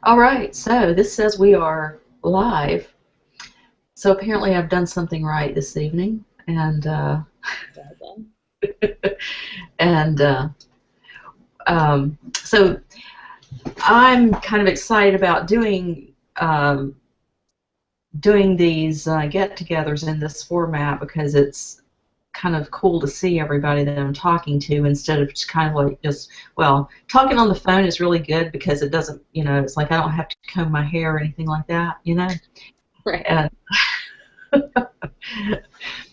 All right, so this says we are live. So apparently I've done something right this evening, and and so I'm kind of excited about doing these get-togethers in this format because it's kind of cool to see everybody that I'm talking to instead of just kind of like talking on the phone is really good because it doesn't, it's like I don't have to comb my hair or anything like that, Right. And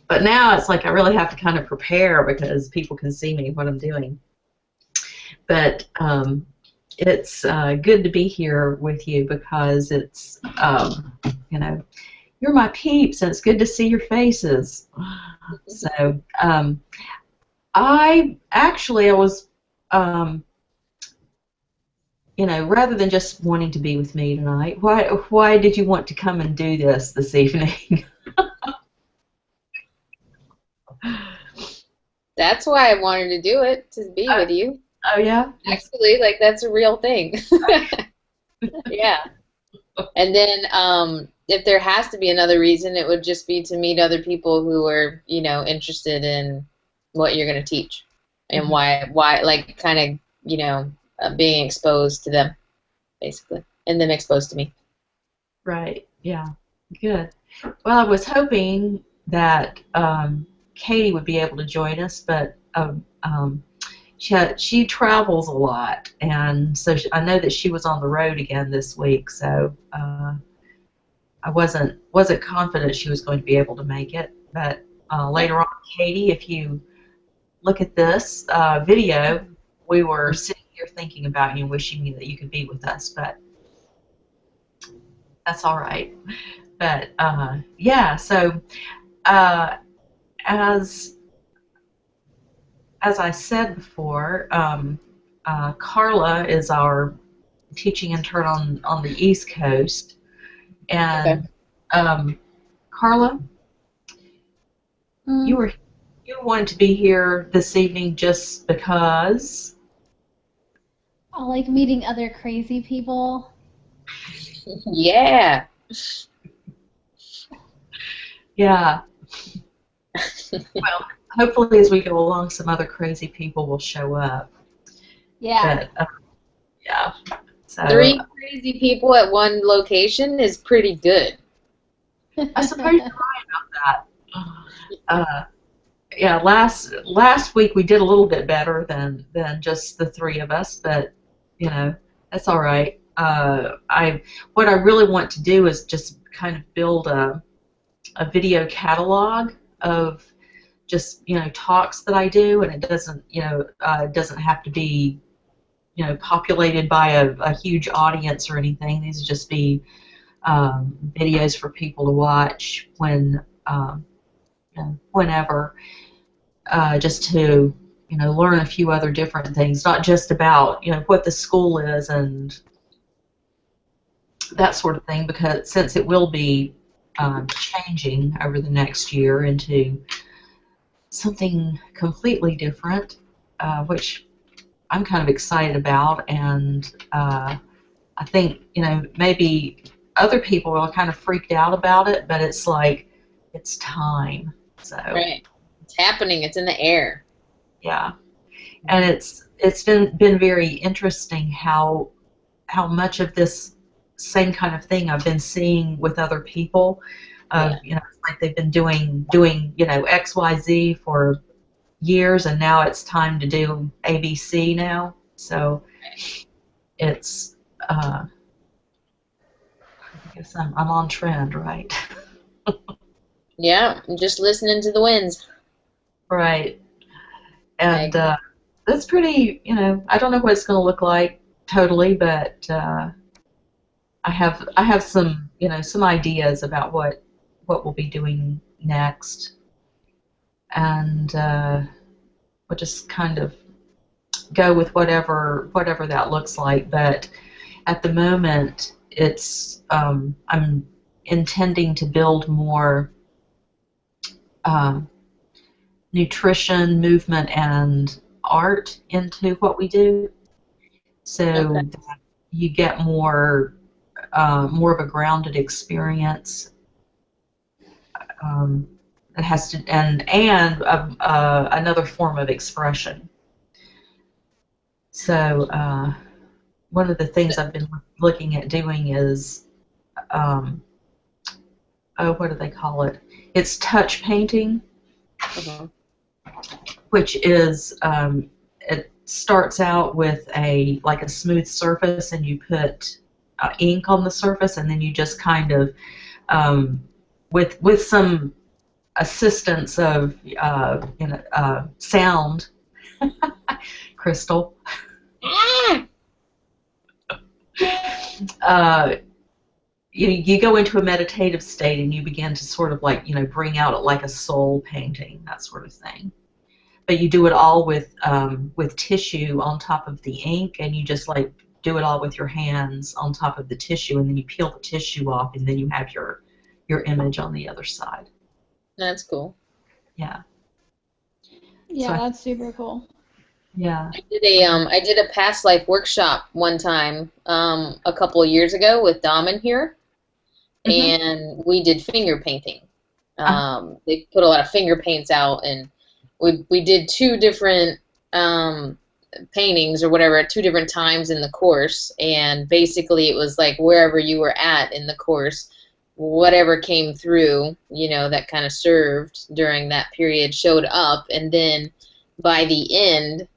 but now it's like I really have to kind of prepare because people can see me what I'm doing. But it's good to be here with you because it's, you're my peeps and it's good to see your faces. So I was, rather than just wanting to be with me tonight, why did you want to come and do this evening? That's why I wanted to do it, to be with you. Oh, yeah? Actually, like, that's a real thing. Yeah. And then if there has to be another reason, it would just be to meet other people who are, interested in what you're going to teach and why, like, kind of, being exposed to them, basically, and them exposed to me. Right. Yeah. Good. Well, I was hoping that Katie would be able to join us, but she travels a lot, and so I know that she was on the road again this week. So I wasn't confident she was going to be able to make it. But later on, Katie, if you look at this video, we were sitting here thinking about you and wishing you that you could be with us, but that's all right. But yeah, so as I said before, Carla is our teaching intern on the East Coast, and Carla, you wanted to be here this evening just because? I like meeting other crazy people. Yeah. Yeah. Well, hopefully as we go along, some other crazy people will show up. Yeah. But, yeah. So, 3 crazy people at one location is pretty good. I suppose you're right about that. Yeah, last week we did a little bit better than just the 3 of us, but that's all right. What I really want to do is just kind of build a video catalog of just talks that I do, and it doesn't doesn't have to be populated by a huge audience or anything. These would just be videos for people to watch whenever, just to learn a few other different things, not just about what the school is and that sort of thing, because since it will be changing over the next year into something completely different, which I'm kind of excited about, and I think maybe other people are kind of freaked out about it, but it's like it's time. So right, it's happening. It's in the air. Yeah, and it's been very interesting how much of this same kind of thing I've been seeing with other people. Like they've been doing XYZ for years, and now it's time to do ABC now. So it's I guess I'm on trend, right? Yeah, I'm just listening to the winds. Right. And that's pretty, I don't know what it's going to look like totally, but I have some, some ideas about what we'll be doing next, and we'll just kind of go with whatever that looks like. But at the moment, it's I'm intending to build more nutrition, movement, and art into what we do, so that you get more more of a grounded experience. It has to, and another form of expression. So one of the things I've been looking at doing is, what do they call it? It's touch painting, which is it starts out with a smooth surface, and you put ink on the surface, and then you just kind of with some assistance of sound, Crystal. You go into a meditative state, and you begin to sort of bring out like a soul painting, that sort of thing. But you do it all with tissue on top of the ink, and you just do it all with your hands on top of the tissue, and then you peel the tissue off, and then you have your image on the other side. That's cool. Yeah. Yeah, So that's super cool. Yeah. I did a past life workshop one time a couple of years ago with Dom in here, and we did finger painting. They put a lot of finger paints out, and we did 2 different paintings or whatever at 2 different times in the course, and basically it was like wherever you were at in the course, whatever came through, that kind of served during that period showed up, and then by the end,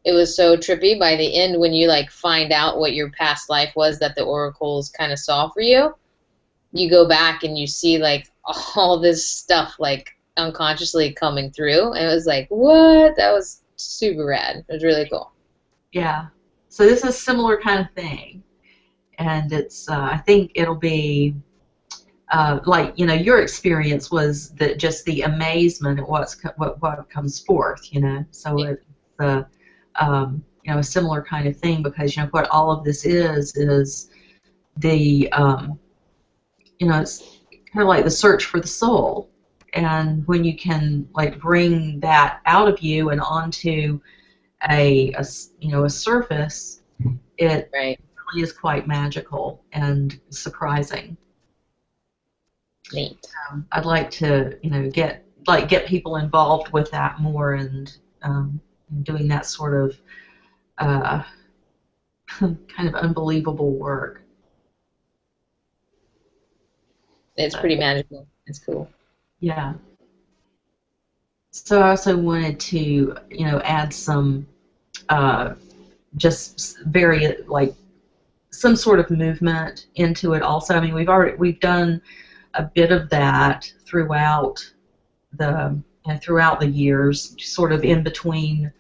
it was so trippy. By the end, when you find out what your past life was that the oracles kind of saw for you, you go back and you see all this stuff unconsciously coming through, and it was like, what? That was super rad. It was really cool. Yeah. So this is a similar kind of thing, and it's I think it'll be your experience was that just the amazement at what comes forth, So Yeah. it's a similar kind of thing, because what all of this is the it's kind of like the search for the soul, and when you can bring that out of you and onto a surface, it Right. really is quite magical and surprising. Neat. I'd like to get people involved with that more, and doing that sort of kind of unbelievable work. It's pretty magical. It's cool. Yeah. So I also wanted to add some just very some sort of movement into it also. I mean, we've done a bit of that throughout the years, sort of in between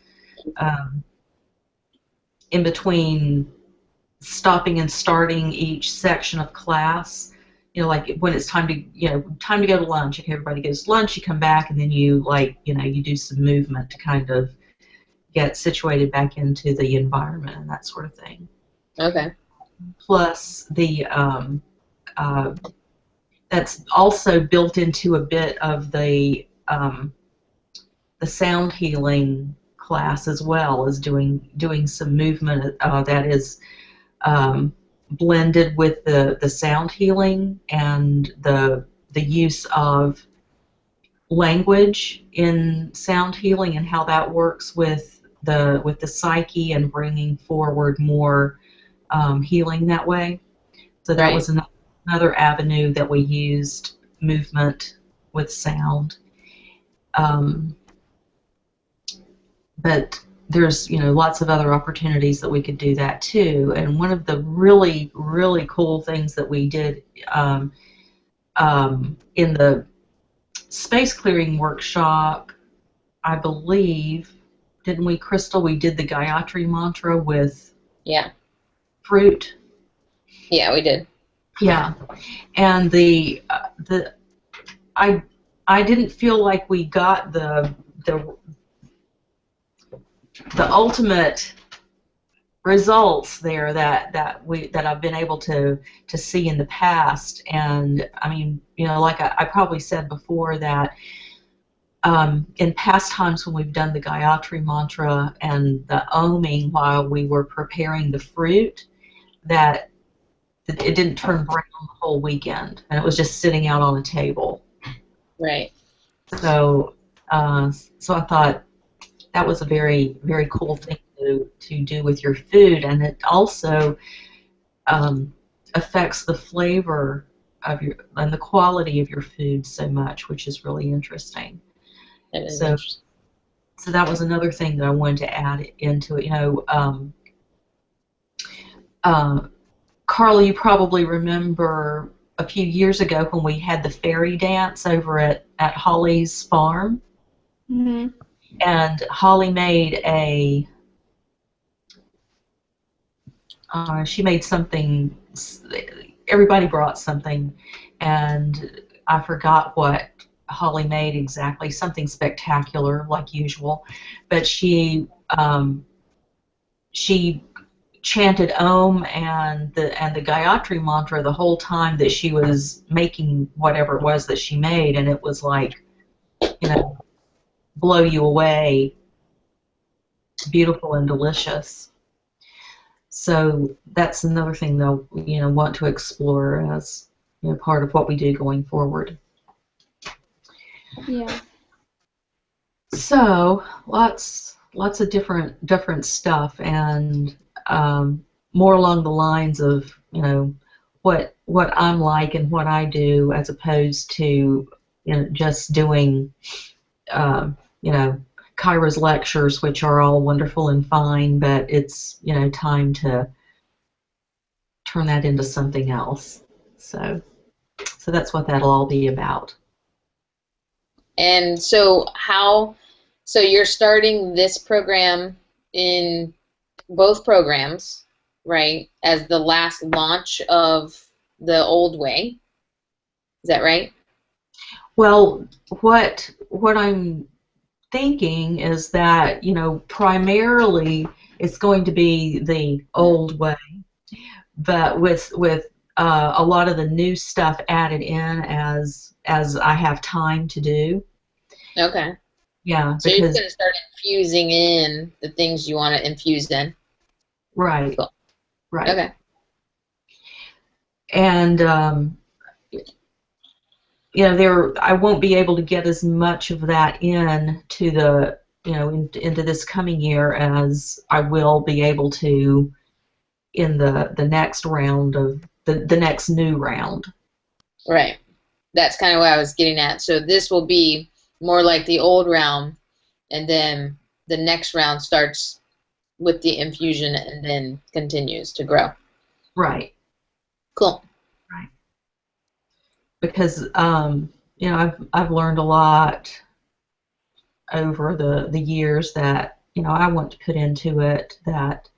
stopping and starting each section of class. When it's time to go to lunch. If everybody goes to lunch, you come back, and then you you do some movement to kind of get situated back into the environment and that sort of thing. Okay. Plus that's also built into a bit of the sound healing class, as well as doing some movement that is blended with the sound healing and the use of language in sound healing, and how that works with the psyche and bringing forward more healing that way. So that was another avenue that we used movement with sound. But there's lots of other opportunities that we could do that too. And one of the really, really cool things that we did in the space clearing workshop, I believe, didn't we, Crystal? We did the Gayatri mantra with fruit. Yeah, we did. Yeah, and I didn't feel like we got the ultimate results there that I've been able to see in the past. And I mean, like I probably said before, that in past times when we've done the Gayatri mantra and the oming while we were preparing the fruit, that it didn't turn brown the whole weekend, and it was just sitting out on a table. Right. So, so I thought that was a very, very cool thing to do with your food, and it also affects the flavor of your and the quality of your food so much, which is really interesting. That is So, interesting. so that was another thing that I wanted to add into it. Uh, Carla, you probably remember a few years ago when we had the fairy dance over at Holly's farm, Hmm. and Holly made she made something. Everybody brought something, and I forgot what Holly made exactly. Something spectacular, like usual, but she chanted Om and the Gayatri mantra the whole time that she was making whatever it was that she made, and it was like, blow you away, beautiful and delicious. So that's another thing they'll want to explore as part of what we do going forward. Yeah. So lots of different stuff, and more along the lines of what I'm like and what I do, as opposed to just doing you know Kyra's lectures, which are all wonderful and fine, but it's time to turn that into something else. So that's what that'll all be about. And so so you're starting this program in both programs, right, as the last launch of the old way. Is that right? Well, what I'm thinking is that primarily it's going to be the old way, but with a lot of the new stuff added in as I have time to do. Okay. Yeah, So you're because going to start infusing in the things you want to infuse in. right, Cool. right, Okay. and I won't be able to get as much of that in to the into this coming year as I will be able to in the next round of the next new round. Right. That's kind of what I was getting at. So this will be more like the old round, and then the next round starts with the infusion and then continues to grow. Right. Cool. Right. Because I've learned a lot over the years that I want to put into it, that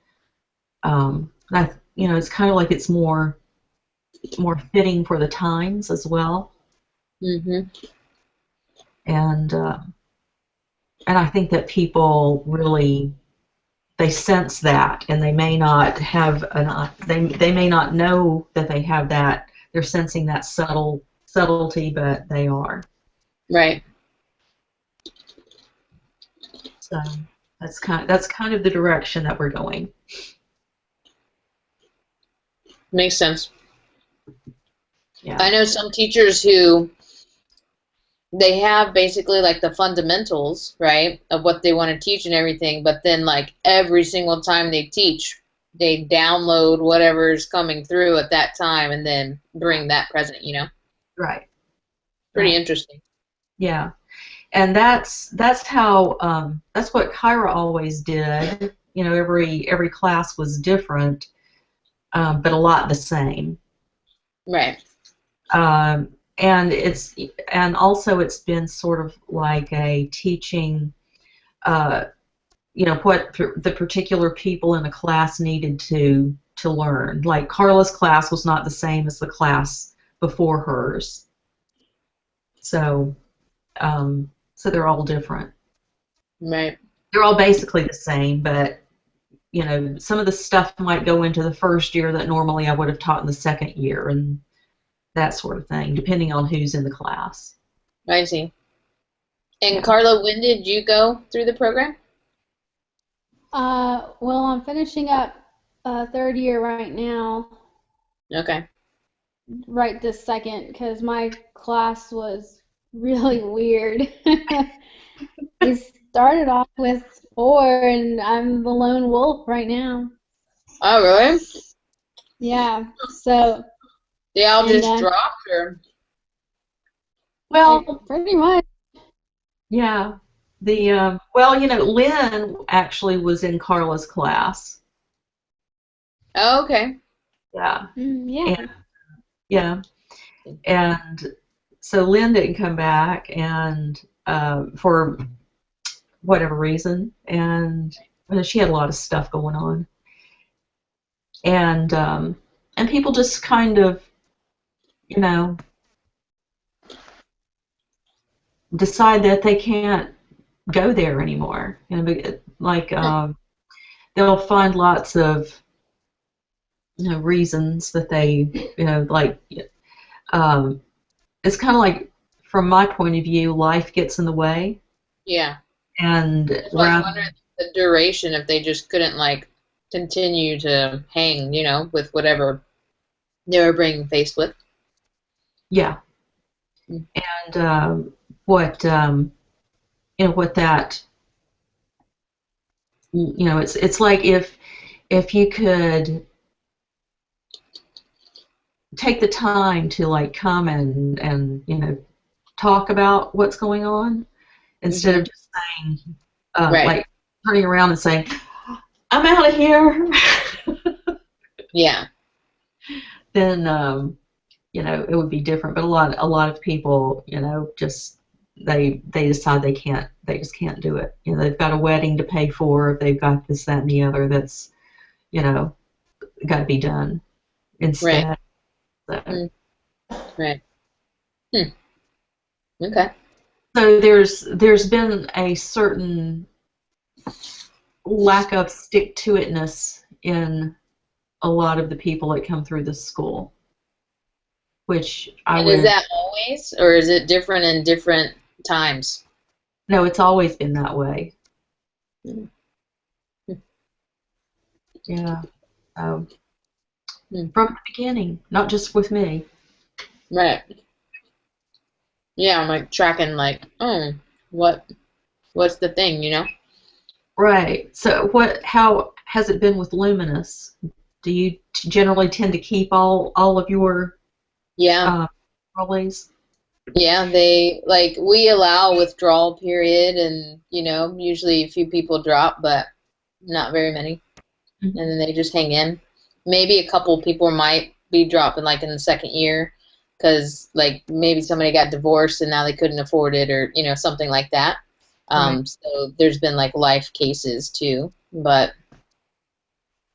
it's kind of like it's more fitting for the times as well. Mm-hmm. And I think that people really, they sense that, and they may not have they may not know that they have that. They're sensing that subtlety, but they are. Right. So that's kind of the direction that we're going. Makes sense. Yeah. I know some teachers who they have basically like the fundamentals, right, of what they want to teach and everything, but then like every single time they teach, they download whatever is coming through at that time and then bring that present, Right. Pretty Right. interesting. Yeah. And that's how that's what Kyra always did. Every class was different, but a lot the same. Right. Um, and also it's been sort of like a teaching, uh, what the particular people in the class needed to learn. Like Carla's class was not the same as the class before hers, so so they're all different. Right. They're all basically the same, but some of the stuff might go into the first year that normally I would have taught in the second year, and that sort of thing, depending on who's in the class. I see. And Yeah. Carla, when did you go through the program? Well, I'm finishing up third year right now, Okay. right this second because my class was really weird. We started off with 4, and I'm the lone wolf right now. Oh, really? Yeah, so, They all and just dropped, or? Well, pretty much, yeah. Well, Lynn actually was in Carla's class. Oh, okay. Yeah. And yeah. yeah. And so Lynn didn't come back and for whatever reason, and she had a lot of stuff going on. And people just kind of, you know, decide that they can't go there anymore. Like they'll find lots of reasons that they like um, it's kind of like from my point of view, life gets in the way, Yeah. and That's why I was rather wondering the duration, if they just couldn't, like, continue to hang, with whatever they were being faced with. yeah. Mm. And what what that it's like if you could take the time to like come and talk about what's going on instead Mm-hmm. of just saying Right. like turning around and saying I'm out of here. Yeah. Then it would be different. But a lot of people just they decide they just can't do it. They've got a wedding to pay for, they've got this, that, and the other that's you know got to be done Right. instead. So, Mm. Right. Hmm. Okay. so there's been a certain lack of stick to itness in a lot of the people that come through this school, which I And is would that always, or is it different in different times? no, it's always been that way. Mm. Yeah. Um, Hmm. from the beginning, not just with me. Right. Yeah, I'm like tracking, like, what, what's the thing? Right. So how has it been with Luminous? Do you generally tend to keep all of your Yeah. uh, release? Yeah, they, like, we allow withdrawal period, and usually a few people drop, but not very many. Mhm. And then they just hang in. Maybe a couple people might be dropping, like, in the second year, because, like, maybe somebody got divorced and now they couldn't afford it, or something like that. Right. So there's been, like, life cases too, but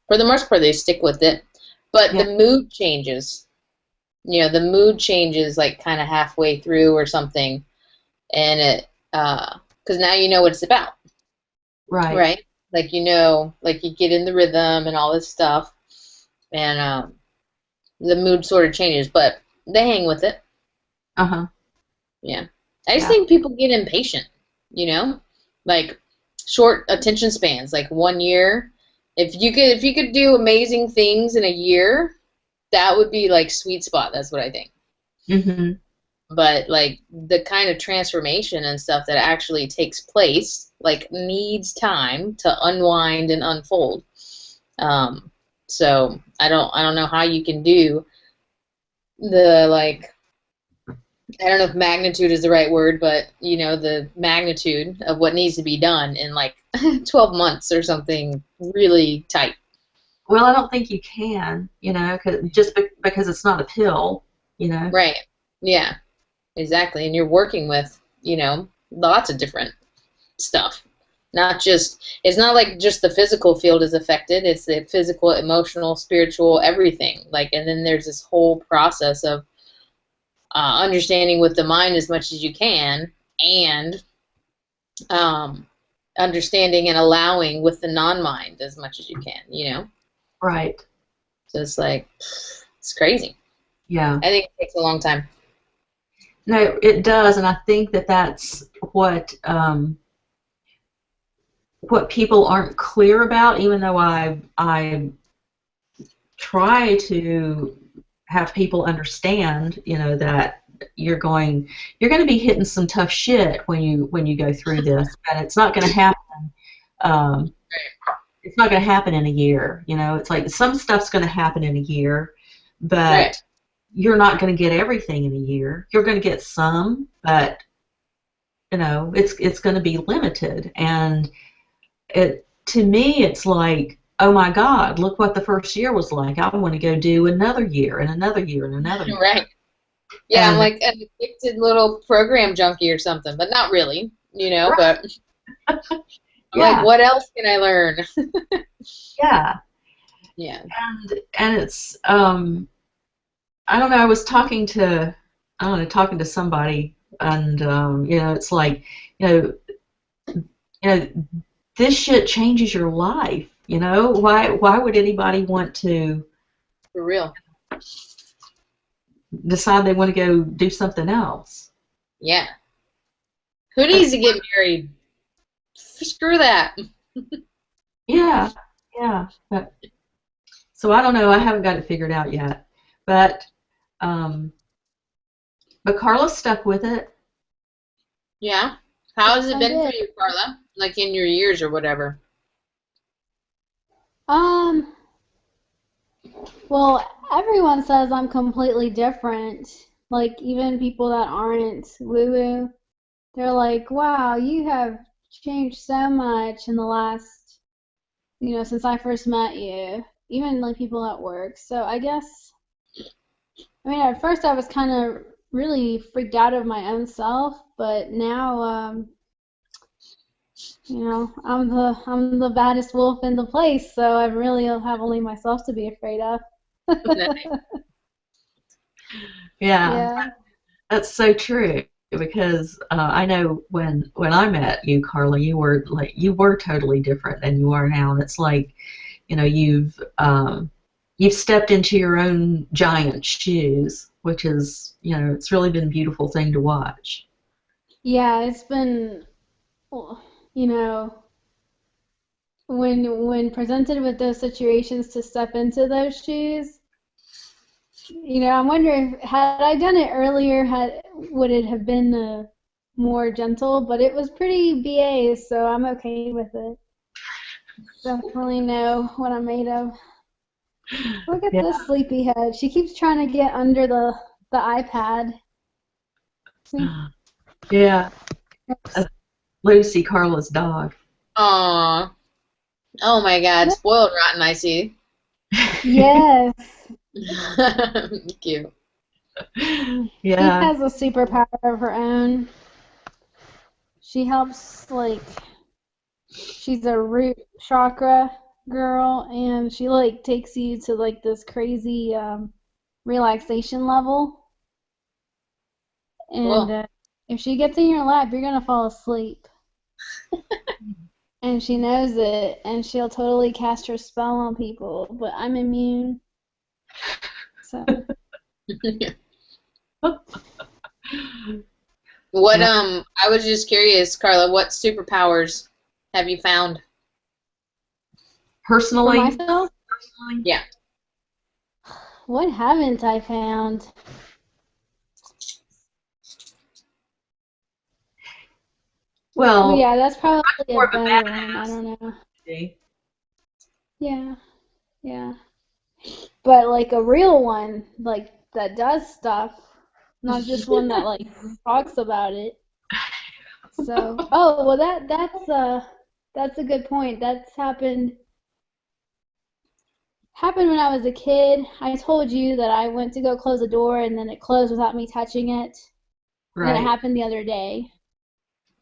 for the most part they stick with it. But Yeah. the mood changes. The mood changes, like, kind of halfway through or something, and it because now you know what it's about, Right. right? Like, like, you get in the rhythm and all this stuff, and the mood sort of changes, but they hang with it. Uh-huh. Yeah. I just Yeah. think people get impatient, you know? Like, short attention spans, like 1 year. If you could do amazing things in a year, that would be like sweet spot. That's what I think. Mhm. But, like, the kind of transformation and stuff that actually takes place, like, needs time to unwind and unfold. Um, so I don't know how you can do the, like, I don't know if magnitude is the right word, but the magnitude of what needs to be done in, like, 12 months or something really tight. Well, I don't think you can, because it's not a pill. Right. Yeah, exactly. And you're working with, lots of different stuff. Not just, it's not like just the physical field is affected, it's the physical, emotional, spiritual, everything. Like, and then there's this whole process of understanding with the mind as much as you can, and um, understanding and allowing with the non-mind as much as you can. Right. So it's like, it's crazy. Yeah. I think it takes a long time. No, it does, and I think that's what people aren't clear about, even though I try to have people understand, that you're going to be hitting some tough shit when you go through this, and it's not going to happen. Um, it's not going to happen in a year. It's like some stuff's going to happen in a year, but Right. you're not going to get everything in a year. You're going to get some, but it's going to be limited. And to me, it's like, oh my God, look what the first year was like. I want to go do another year and another year and another year. Right. Yeah, I'm And like an addicted little program junkie or something, but not really, right. but I'm like, Yeah, what else can I learn? yeah. Yeah. And it's I don't know. I was talking to somebody, and it's like, you know, this shit changes your life. Why would anybody want to For real. decide they want to go do something else? Yeah. Who needs to get married? Screw that. Yeah, yeah. So I don't know. I haven't got it figured out yet, but um, Carla stuck with it. Yeah. How has it I been for did. you, Carla? Like in your years or whatever? Um, well, everyone says I'm completely different. Like even people that aren't woo-woo, they're like, "Wow, you have changed so much in the last, since I first met you." Even like people at work. So I guess, I mean, at first I was kind of really freaked out of my own self, but now, I'm the baddest wolf in the place, so I really have only myself to be afraid of. Yeah, Yeah. that's so true. Because I know when I met you, Carla, you were totally different than you are now, and it's like, you've stepped into your own giant shoes, which is, it's really been a beautiful thing to watch. Yeah, it's been, well, you know, when presented with those situations to step into those shoes, I'm wondering had I done it earlier, would it have been more gentle? But it was pretty BA, so I'm okay with it. Definitely know what I'm made of. Look at Yeah, this sleepyhead. She keeps trying to get under the iPad. See? yeah. Uh, Lucy, Carla's dog. Aw. Oh my God. Spoiled rotten, I see. Yes. Cute. She Yeah. has a superpower of her own. She helps, like, she's a root chakra girl, and she, like, takes you to, like, this crazy relaxation level. And Cool. if she gets in your lap, you're gonna fall asleep. And she knows it, and she'll totally cast her spell on people, but I'm immune, so. What, Yeah. I was just curious, Carla, what superpowers have you found? For Personally, myself, Yeah. what haven't I found? Well, well, yeah, that's probably a more of a better one. I badass. don't know. Yeah, yeah. But like a real one, like that does stuff, not just one that like talks about it. So, oh, well that's a good point. That's happened when I was a kid. I told you that I went to go close the door and then it closed without me touching it. And then it Right. happened the other day.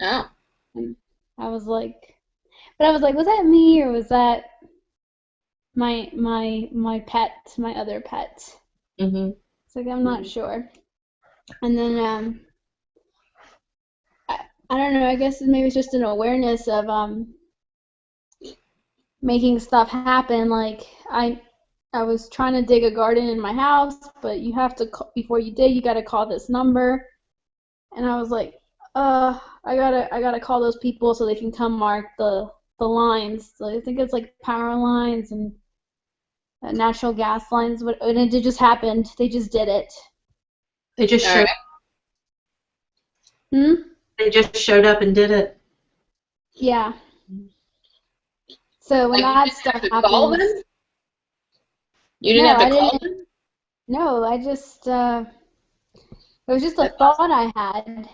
Oh. And I was like, but I was like, was that me or was that my pet, my other pet? Mhm. It's like I'm not sure. And then I don't know. I guess maybe it's just an awareness of making stuff happen. Like I was trying to dig a garden in my house, but you have to before you dig, you got to call this number. And I was like, I gotta call those people so they can come mark the lines. So I think it's like power lines and natural gas lines. And it just happened. They just did it. They just All showed. right. Hmm? They just showed up and did it. Yeah. So when Like, you that didn't stuff have to call happens, them? You didn't no, have I to call didn't. them? No, I just it was just a That's awesome. thought I had.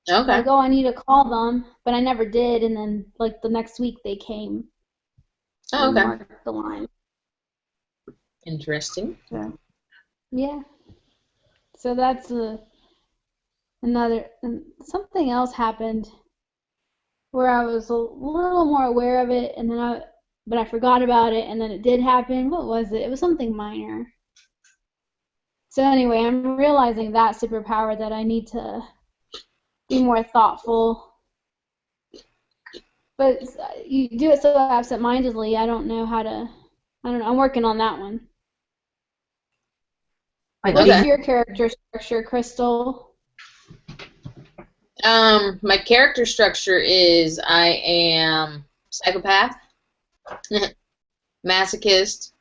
Okay. Like, oh, I need to call them, but I never did. And then, like, the next week they came Oh, and okay. marked the line. Interesting. So, yeah. So that's another. And something else happened where I was a little more aware of it, and then but I forgot about it, and then it did happen. What was it? It was something minor. So anyway, I'm realizing that superpower that I need to be more thoughtful. But you do it so absent-mindedly. I don't know. I'm working on that one. Like, What Okay. is your character structure, Crystal? My character structure is I am psychopath, masochist,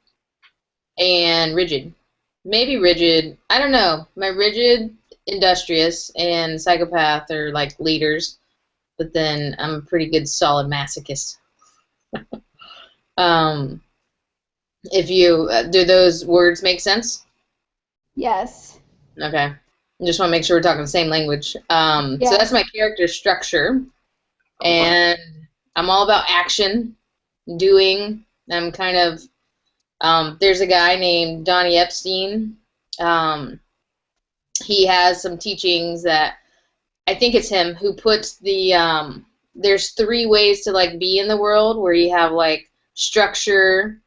and rigid. Maybe rigid. I don't know. My rigid, industrious, and psychopath are like leaders, but then I'm a pretty good, solid masochist. Um, if you do those words make sense? Yes. Okay. I just want to make sure we're talking the same language. So Yes. that's my character structure, and I'm all about action, doing. I'm kind of there's a guy named Donnie Epstein. He has some teachings that I think it's him who puts the there's three ways to like be in the world where you have like structure,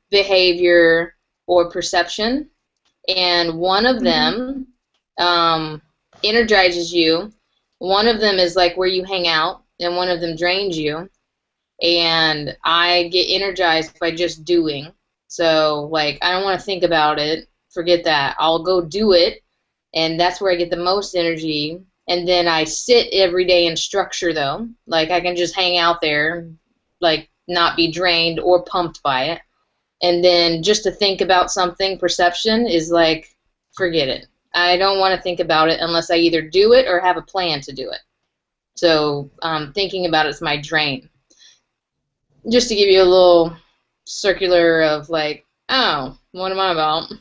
behavior, or perception, and one of them energizes you. One of them is like where you hang out, and one of them drains you. And I get energized by just doing. So, like, I don't want to think about it. Forget that. I'll go do it, and that's where I get the most energy. And then I sit every day in structure, though. Like, I can just hang out there, like, not be drained or pumped by it. And then just to think about something, perception is like, forget it. I don't want to think about it unless I either do it or have a plan to do it. So thinking about it is my drain. Just to give you a little circular of like, oh, what am I about?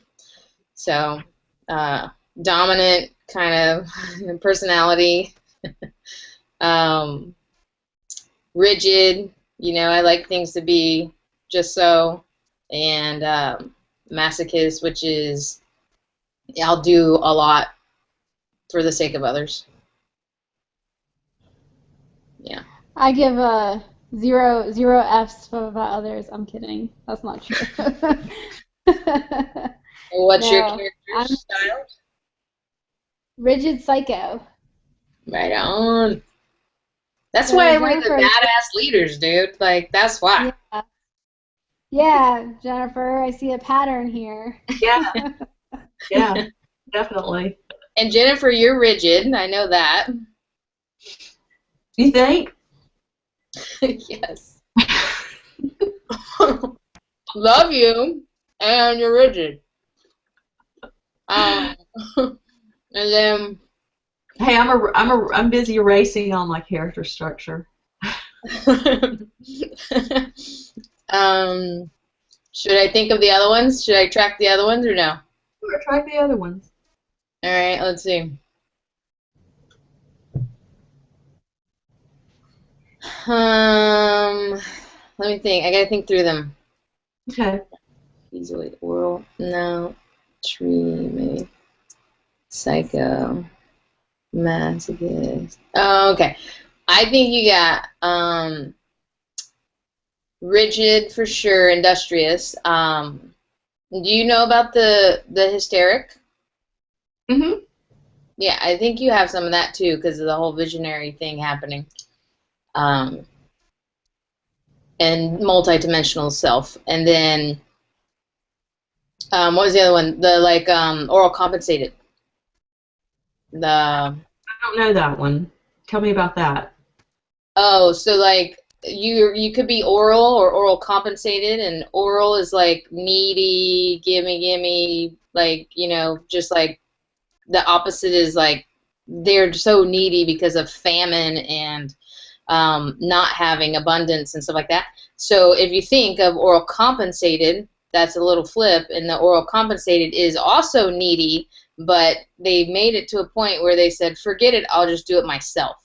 So dominant kind of personality, rigid, I like things to be just so, and masochist, which is I'll do a lot for the sake of others. Yeah. I give zero Fs about others. I'm kidding. That's not true. What's your No, character I'm style? rigid psycho. Right on. That's So why we're the Jennifer, badass leaders, dude. Like, that's why. yeah, yeah, Jennifer, I see a pattern here. yeah, yeah, definitely. And Jennifer, you're rigid. I know that. You think? Yes. Love you, and you're rigid. And then Hey, I'm busy erasing all my character structure. should I think of the other ones? Should I track the other ones or no? Or try the other ones. All right, let's see. Let me think. I gotta think through them. Okay. Easily oral. No. Tree, maybe. Psycho. Masochist. Oh, okay. I think you got rigid for sure, industrious. Do you know about the hysteric? Mhm. Yeah, I think you have some of that too because of the whole visionary thing happening. And multidimensional self. And then what was the other one? The like oral compensated. The I don't know that one. Tell me about that. Oh, so like you could be oral or oral compensated, and oral is like needy, gimme, like, just like the opposite is like they're so needy because of famine and not having abundance and stuff like that. So if you think of oral compensated, that's a little flip, and the oral compensated is also needy, but they made it to a point where they said, forget it, I'll just do it myself.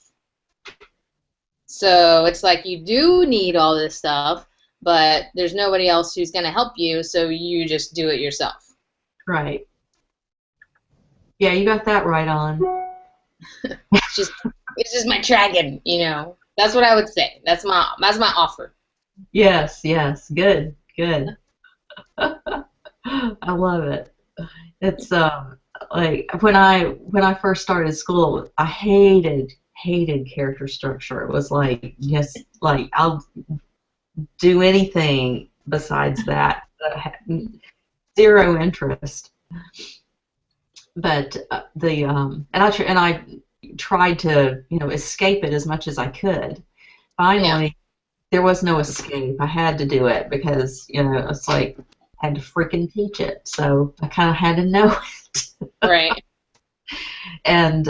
So it's like you do need all this stuff, but there's nobody else who's going to help you, so you just do it yourself. Right. Yeah, you got that right on. It's just my dragon, That's what I would say. That's my offer. Yes, good. I love it. It's like when I first started school, I hated character structure. It was like, yes, like I'll do anything besides that. I had zero interest. But and I tried to escape it as much as I could. Finally, there was no escape. I had to do it because it's like I had to freaking teach it. So I kind of had to know it. Right. And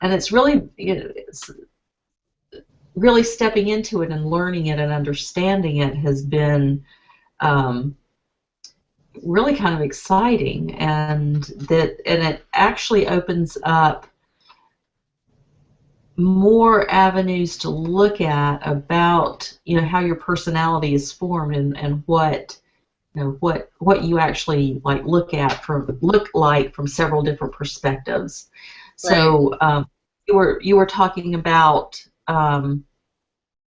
it's really really stepping into it and learning it and understanding it has been really kind of exciting, and it actually opens up more avenues to look at about how your personality is formed and what what you actually look like from several different perspectives. So you were talking about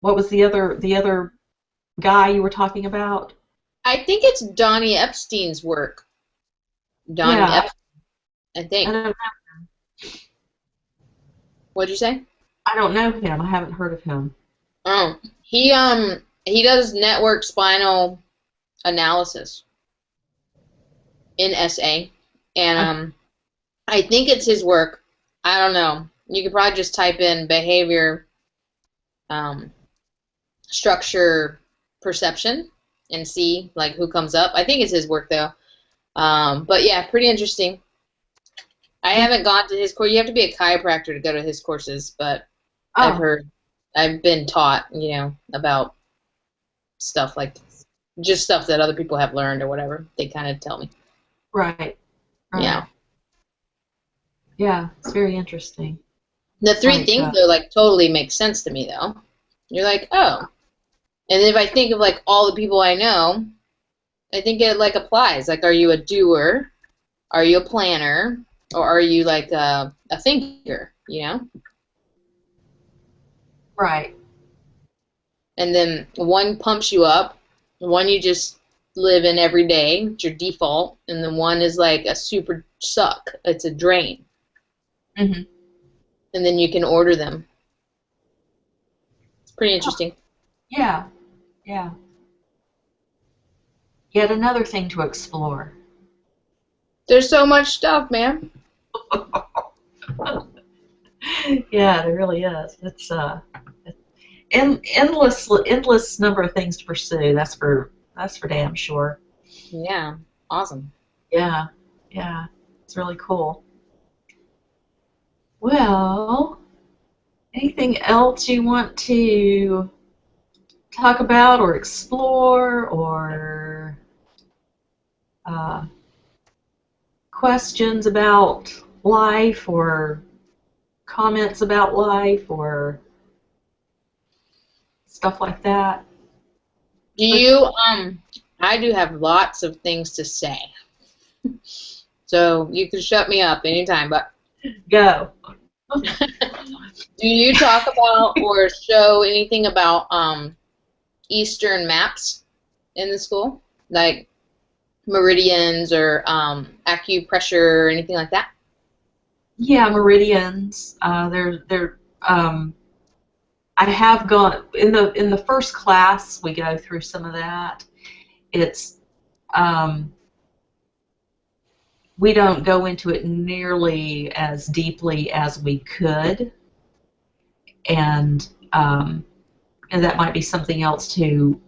what was the other guy you were talking about? I think it's Donnie Epstein's work. Donnie Epstein, I think. I don't know. What'd you say? I don't know him. I haven't heard of him. Oh, he does network spinal analysis in SA, and I think it's his work. I don't know. You could probably just type in behavior, structure, perception, and see who comes up. I think it's his work though. But yeah, pretty interesting. I haven't gone to his course. You have to be a chiropractor to go to his courses, but I've been taught, about stuff just stuff that other people have learned or whatever. They kind of tell me. Right. Yeah. Yeah, it's very interesting. The three things though, totally make sense to me though. You're like, oh. And if I think of all the people I know, I think it applies. Are you a doer? Are you a planner? Or are you a thinker, Right. And then one pumps you up, one you just live in every day, it's your default, and then one is a super suck, it's a drain. Mm-hmm. And then you can order them. It's pretty interesting. Yeah. Yet another thing to explore. There's so much stuff, man. Yeah, there really is. It's endless number of things to pursue. That's for damn sure. Yeah, awesome. Yeah, it's really cool. Well, anything else you want to talk about or explore or questions about life or comments about life or stuff like that? Do you, I do have lots of things to say. So you can shut me up anytime, but go. Do you talk about or show anything about Eastern maps in the school? Like meridians or acupressure or anything like that? Yeah, meridians. I have gone in the first class. We go through some of that. It's we don't go into it nearly as deeply as we could, and and that might be something else to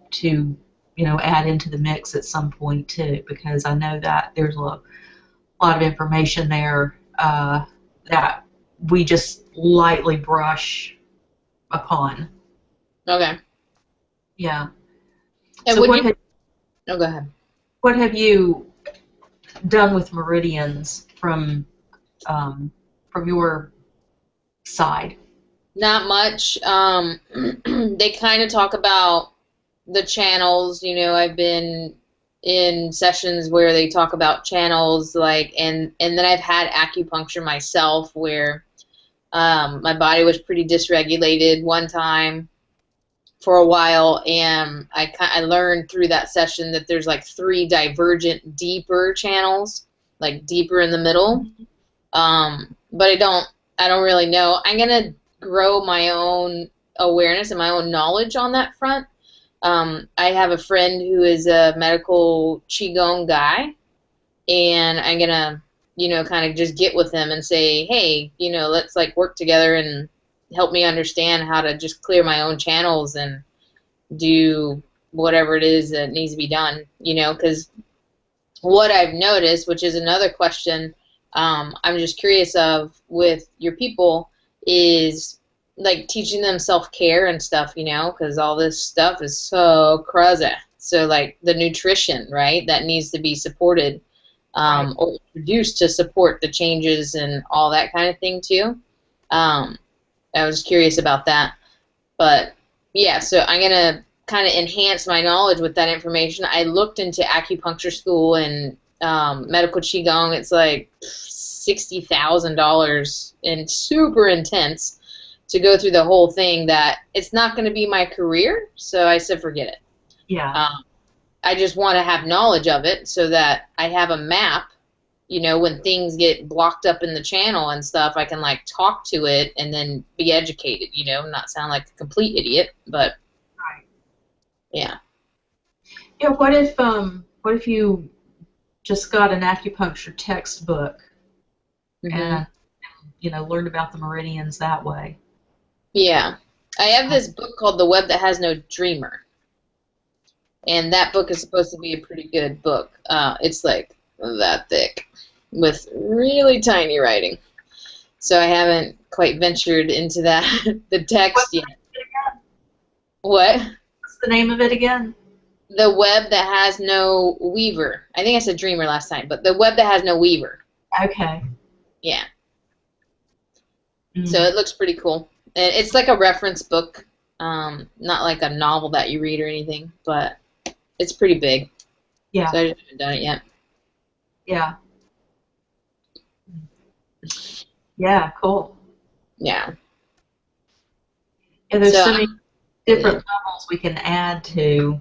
add into the mix at some point too, because I know that there's a lot of information there that we just lightly brush upon. Okay. Yeah. And So oh, go ahead. what have you done with meridians from your side? Not much. They kind of talk about the channels. I've been in sessions where they talk about channels, like, and then I've had acupuncture myself, where my body was pretty dysregulated one time for a while, and I learned through that session that there's like 3 divergent, deeper channels, like deeper in the middle. But I don't really know. I'm gonna grow my own awareness and my own knowledge on that front. I have a friend who is a medical qigong guy, and I'm gonna, kind of just get with him and say, hey, let's like work together and help me understand how to just clear my own channels and do whatever it is that needs to be done, because what I've noticed, which is another question I'm just curious of with your people, is like teaching them self-care and stuff, because all this stuff is so crazy. So like the nutrition, right, that needs to be supported Right. or introduced to support the changes and all that kind of thing too. I was curious about that. But yeah, so I'm going to kind of enhance my knowledge with that information. I looked into acupuncture school and medical qigong. It's like $60,000 and super intense to go through the whole thing, that it's not going to be my career. So I said, forget it. Yeah. I just want to have knowledge of it so that I have a map, when things get blocked up in the channel and stuff, I can like talk to it and then be educated, not sound like a complete idiot, but Right. yeah. Yeah. What if you just got an acupuncture textbook Mm-hmm. and learned about the meridians that way? Yeah. I have this book called The Web That Has No Dreamer, and that book is supposed to be a pretty good book. It's like that thick with really tiny writing. So I haven't quite ventured into that, the text yet. What? What's the name of it again? The Web That Has No Weaver. I think I said dreamer last time, but The Web That Has No Weaver. Okay. Yeah. Mm. So it looks pretty cool. And it's like a reference book, not like a novel that you read or anything, but it's pretty big. Yeah. So I just haven't done it yet. Yeah. Yeah. Cool. Yeah. And there's So so many different levels we can add to,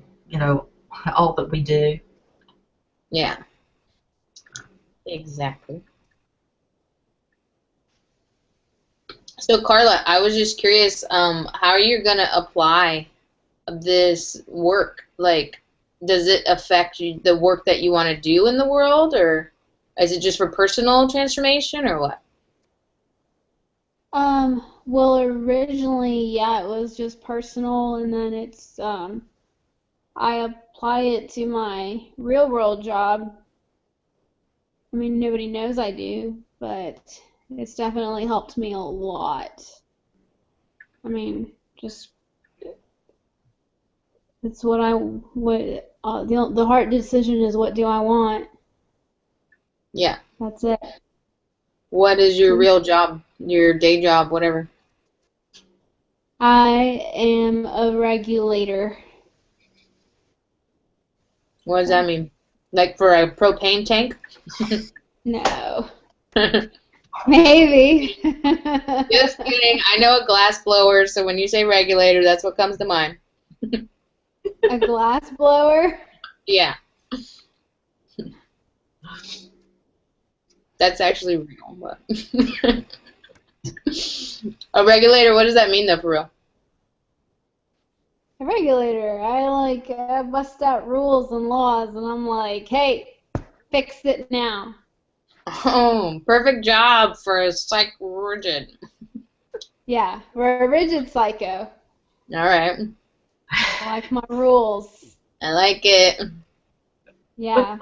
all that we do. yeah. Exactly. So Carla, I was just curious, how are you gonna apply this work? Like, does it affect the work that you want to do in the world, or is it just for personal transformation, or what? Well, originally, yeah, it was just personal, and then I apply it to my real world job. I mean, nobody knows I do, but it's definitely helped me a lot. I mean, just it's the hard decision is, what do I want? Yeah. That's it. What is your real job, your day job, whatever? I am a regulator. What does that mean? Like for a propane tank? No. Maybe. Just kidding. I know a glass blower, so when you say regulator, that's what comes to mind. A glass blower? Yeah. That's actually real, but a regulator, what does that mean though, for real? A regulator. I bust out rules and laws, and I'm like, hey, fix it now. Oh, perfect job for a psych rigid. Yeah, we're a rigid psycho. All right. I like my rules. I like it. Yeah.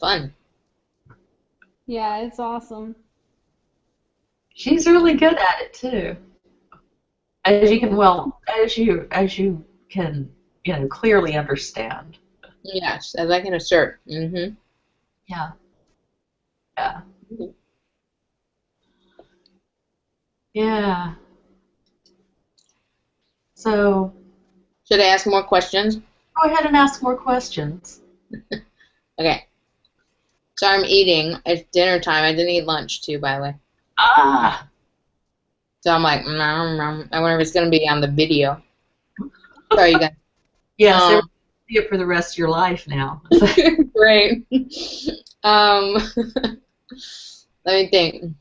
Fun. Yeah, it's awesome. She's really good at it too. As you can as you can, clearly understand. Yes, as I can assert. Mm-hmm. Yeah. Yeah. Yeah. So Should I ask more questions? go ahead and ask more questions. Okay. So I'm eating. It's dinner time. I didn't eat lunch too, by the way. Ah, So I'm like, I wonder if it's gonna be on the video. Sorry, you guys. yes, they're Um, see it for the rest of your life now. great. Um, let me think.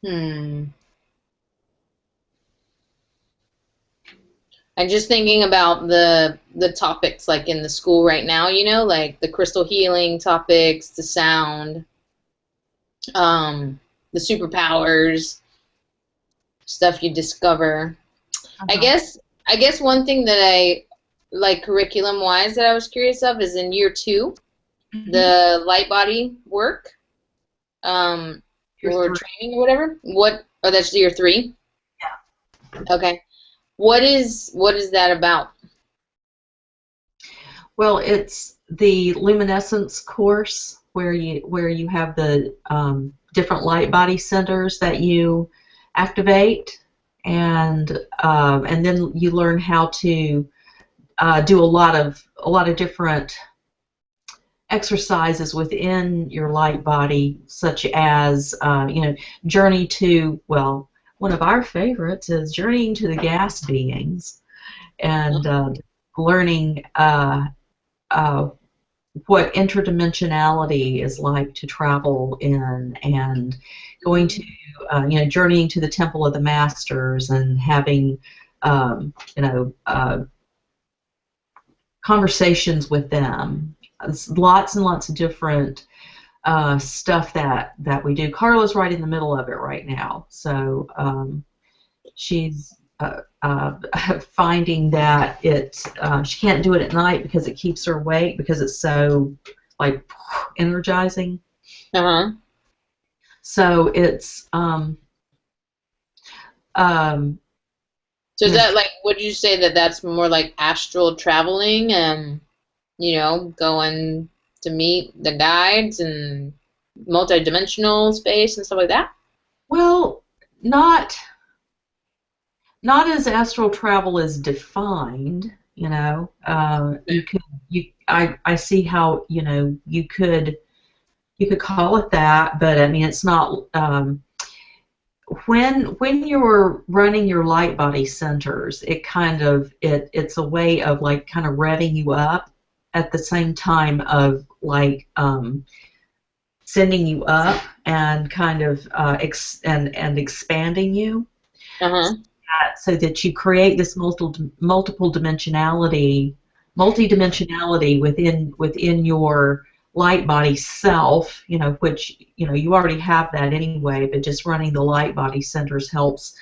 Hmm. I'm just thinking about the topics like in the school right now, like the crystal healing topics, the sound, the superpowers, stuff you discover. I Uh-huh. guess I guess one thing that I like curriculum wise that I was curious of is in year 2, Hmm. the light body work, um, You're or three. training or whatever. Oh, that's year 3? Okay. What is that about? Well, it's the luminescence course where you have the different light body centers that you activate, and then you learn how to do a lot of different exercises within your light body, such as journey to, well, one of our favorites is journeying to the gas beings, and learning uh, what interdimensionality is like to travel in, and going to journeying to the temple of the masters and having conversations with them. It's lots and lots of different stuff that we do. Carla's right in the middle of it right now, so she's finding that she can't do it at night because it keeps her awake because it's so like energizing. Uh-huh. So it's um, So is that like, would you say that that's more like astral traveling and, going to meet the guides and multidimensional space and stuff like that? well, not as astral travel is defined. You could you I see how you could call it that, but I mean it's not. When you're running your light body centers, it's a way of like kind of revving you up at the same time of like sending you up and kind of and expanding you, Uh-huh. so that you create this multiple multidimensionality within your light body self, which you already have that anyway, but just running the light body centers helps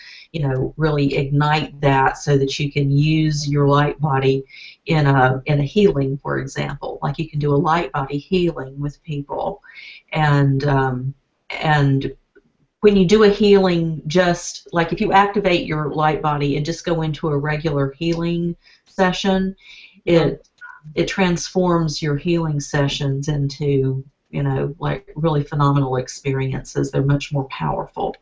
really ignite that, so that you can use your light body in a healing, for example. Like you can do a light body healing with people, and when you do a healing, just like if you activate your light body and just go into a regular healing session, Uh-huh. it transforms your healing sessions into like really phenomenal experiences. They're much more powerful.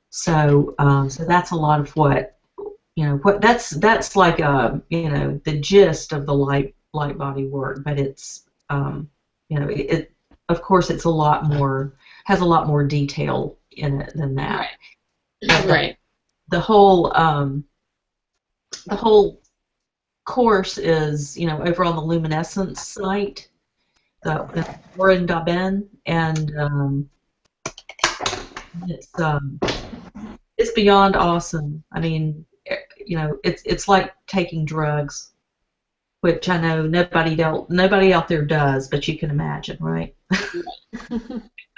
So that's a lot of what that's like the gist of the light body work. But it's it of course it's a lot more, has a lot more detail in it than that. Right. But Right. the whole course is over on the luminescence site, the Warren Daben, and it's um, it's beyond awesome. I mean, it's like taking drugs, which I know nobody out there does, but you can imagine, right?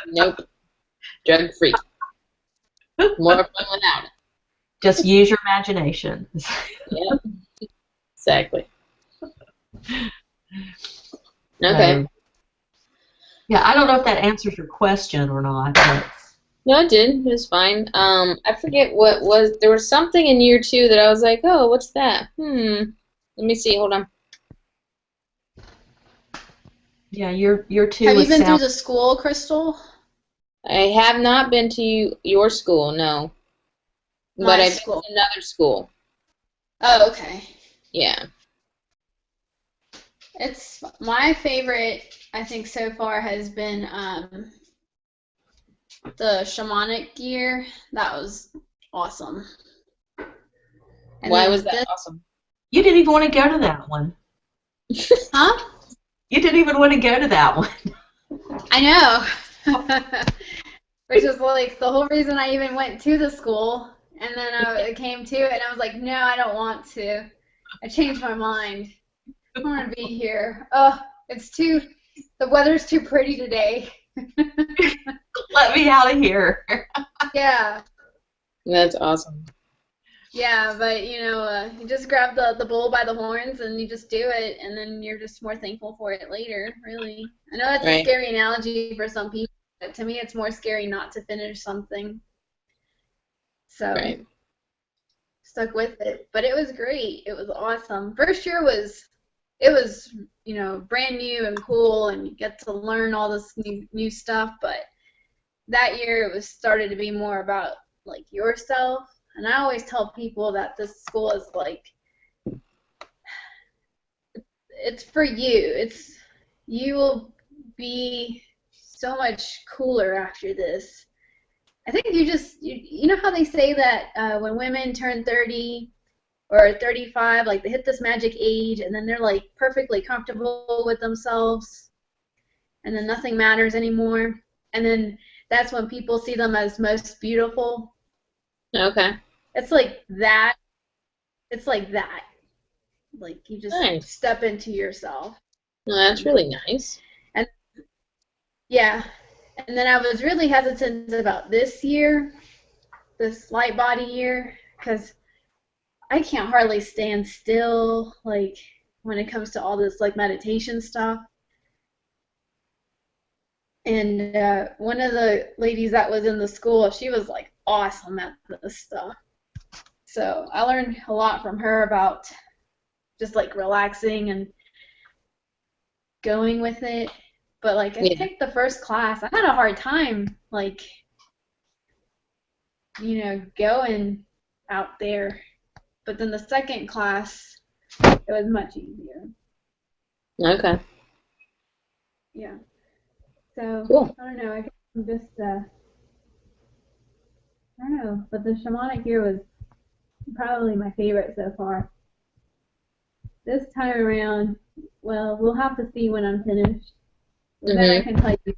Nope. Drug free. More fun without it. Just use your imagination. Yep. Exactly. Okay. So, yeah, I don't know if that answers your question or not, but No, it did. It was fine. I forget what was. There was something in year 2 that I was like, oh, what's that? Let me see. Hold on. yeah, year two Have you was been through sound. the school, Crystal? I have not been to your school, no. But My I've been school. to another school. Oh, okay. Yeah. It's my favorite, I think, so far has been the shamanic year. That was awesome. And Why then was that this, awesome? You didn't even want to go to that one. huh? You didn't even want to go to that one. I know. Which was like the whole reason I even went to the school. And then I came to it and I was like, no, I don't want to. I changed my mind. I want to be here. Oh, the weather's too pretty today. Let me out of here. Yeah. That's awesome. Yeah, but you just grab the bull by the horns and you just do it, and then you're just more thankful for it later, really. I know that's a Right. scary analogy for some people, but to me it's more scary not to finish something. So Right. stuck with it. But it was great. It was awesome. First year was brand new and cool, and you get to learn all this new stuff, but that year it was started to be more about like yourself. And I always tell people that this school is like, it's for you. You will be so much cooler after this. I think you know how they say that when women turn 30 or 35, like they hit this magic age and then they're like perfectly comfortable with themselves and then nothing matters anymore. And then that's when people see them as most beautiful. Okay. It's like that. It's like that. Like you just Nice. step into yourself. Well, that's really nice. And yeah. And then I was really hesitant about this year, this light body year, because I can't hardly stand still, like when it comes to all this like meditation stuff. And one of the ladies that was in the school, she was like awesome at this stuff. So I learned a lot from her about just like relaxing and going with it. But like I Yeah. think the first class, I had a hard time like going out there. But then the second class, it was much easier. Okay. Yeah. So Cool. I don't know. I guess I'm just I don't know. But the shamanic year was probably my favorite so far. This time around, well, we'll have to see when I'm finished. Then I can tell you,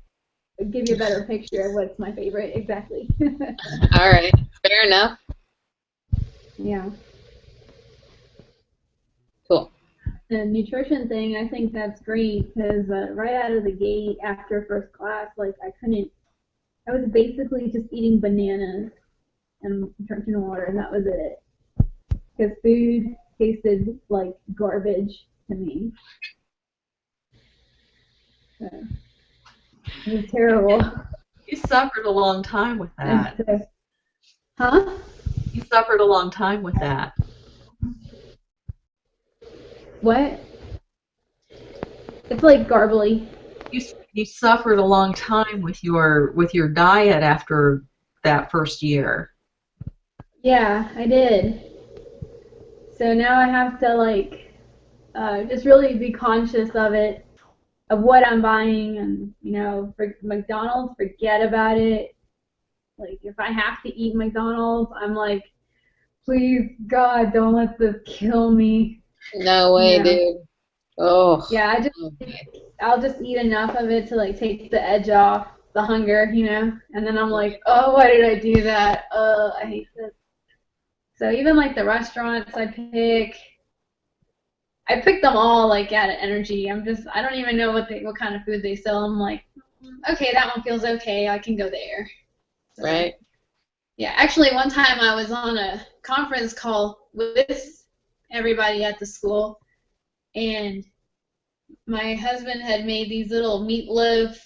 give you a better picture of what's my favorite exactly. All right. Fair enough. Yeah. Cool. The nutrition thing, I think that's great because right out of the gate after first class, like I was basically just eating bananas and drinking water, and that was it. Because food tasted like garbage to me. So, it was terrible. You suffered a long time with that. So, huh? You suffered a long time with that. What? It's like garbly. You suffered a long time with your diet after that first year. Yeah, I did. So now I have to like just really be conscious of it, of what I'm buying, and for McDonald's, forget about it. Like if I have to eat McDonald's, I'm like, please God, don't let this kill me. No way, dude. Oh. Yeah, I'll just eat enough of it to like take the edge off the hunger, and then I'm like, oh, why did I do that? I hate this. So even like the restaurants I pick them all like out of energy. I don't even know what kind of food they sell. I'm like, okay, that one feels okay. I can go there. So, Right. Yeah, actually, one time I was on a conference call with everybody at the school, and my husband had made these little meatloaf,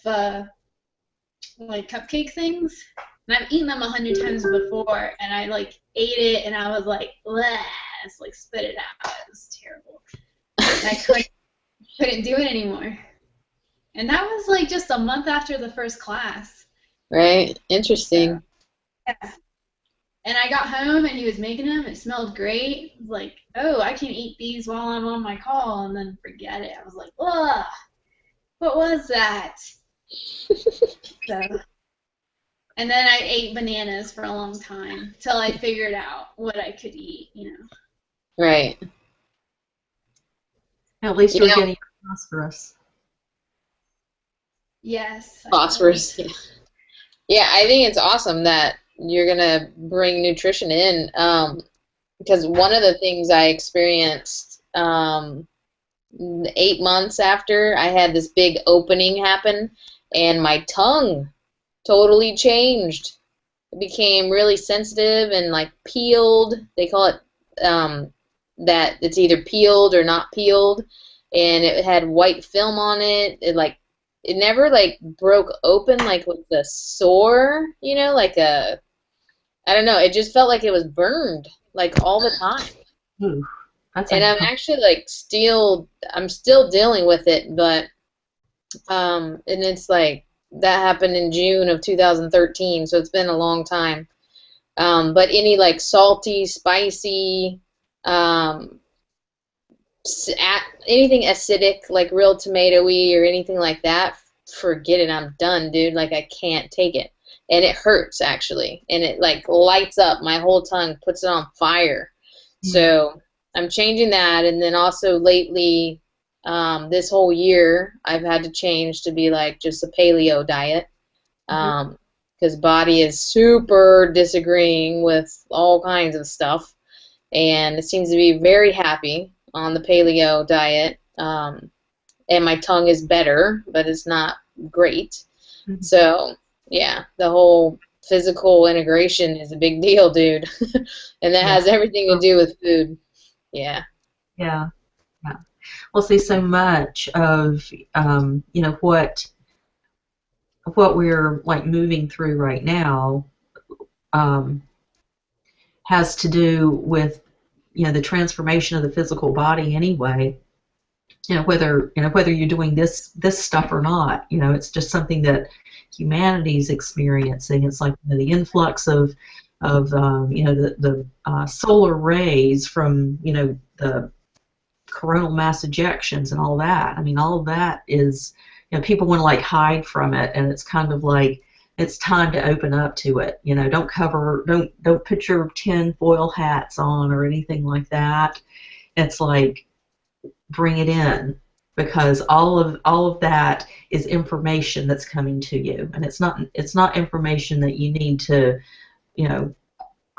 like cupcake things, and I've eaten them 100 times before, and I like ate it, and I was like, bleh, just like spit it out. It was terrible. And I couldn't do it anymore. And that was like just a month after the first class. Right. Interesting. Yeah. And I got home and he was making them. It smelled great. I was like, oh, I can eat these while I'm on my call, and then forget it. I was like, ugh, what was that? So, and then I ate bananas for a long time till I figured out what I could eat, you know. Right. At least you're getting phosphorus. Yes. Phosphorus. Yeah, I think it's awesome that you're gonna bring nutrition in, because one of the things I experienced 8 months after I had this big opening happen, and my tongue totally changed. It became really sensitive and like peeled. They call it that it's either peeled or not peeled, and it had white film on it. It never like broke open like with a sore, you know, like a, I don't know, it just felt like it was burned like all the time. Ooh, and I'm actually like I'm still dealing with it, but and it's like that happened in June of 2013, so it's been a long time. But any like salty, spicy, anything acidic, like real tomatoey or anything like that, forget it. I'm done, dude. Like, I can't take it. And it hurts, actually. And it, like, lights up my whole tongue, puts it on fire. So I'm changing that. And then also lately, this whole year, I've had to change to be, like, just a paleo diet. Because body is super disagreeing with all kinds of stuff. And it seems to be very happy on the paleo diet, and my tongue is better, but it's not great. So, yeah, the whole physical integration is a big deal, dude. And that has everything to do with food. Yeah. Yeah. Well, see, so much of you know, what we're like moving through right now has to do with, you know, the transformation of the physical body anyway. You know, whether you're doing this stuff or not, you know, it's just something that humanity's experiencing. It's like, you know, the influx of you know, the solar rays from, you know, the coronal mass ejections and all that. I mean, all of that is, you know, people want to like hide from it, and it's kind of like, it's time to open up to it. You know, don't put your tin foil hats on or anything like that. It's like, bring it in, because all of that is information that's coming to you, and it's not information that you need to, you know,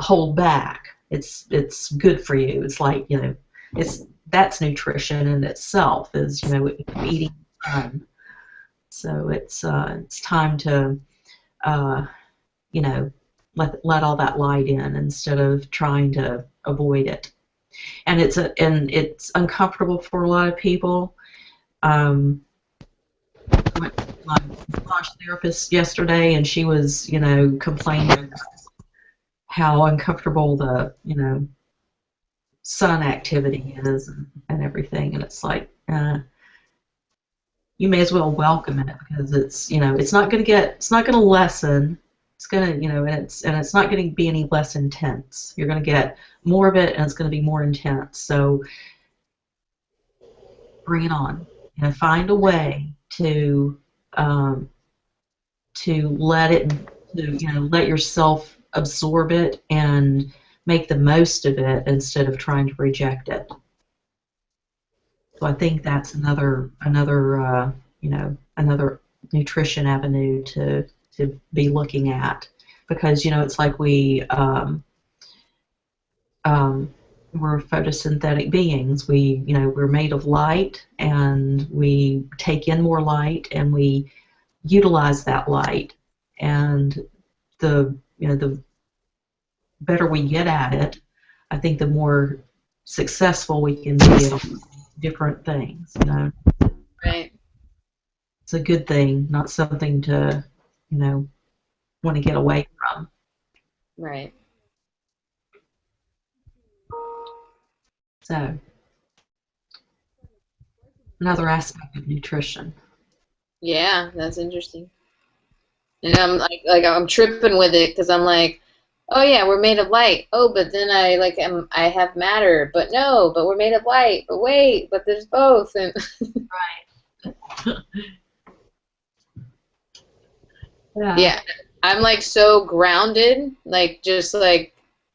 hold back. It's good for you. It's like, you know, that's nutrition in itself, is, you know, eating time. So it's time to you know, let all that light in instead of trying to avoid it. And it's uncomfortable for a lot of people. I went to my massage therapist yesterday, and she was, you know, complaining about how uncomfortable the, you know, sun activity is and everything. And it's like, you may as well welcome it, because it's, you know, it's not going to lessen. It's going to, you know, and it's not going to be any less intense. You're going to get more of it, and it's going to be more intense. So bring it on. You know, find a way to let it, you know, let yourself absorb it and make the most of it instead of trying to reject it. So I think that's another you know, another nutrition avenue to be looking at, because, you know, it's like we're photosynthetic beings. We're made of light, and we take in more light, and we utilize that light, and the better we get at it, I think the more successful we can be at different things. You know, Right. it's a good thing, not something to, you know, want to get away from. Right. So, another aspect of nutrition. Yeah, that's interesting. And I'm like I'm tripping with it because I'm like, oh yeah, we're made of light. Oh, but then I have matter. But no, but we're made of light. But wait, but there's both. And Right. yeah, I'm like so grounded, like just on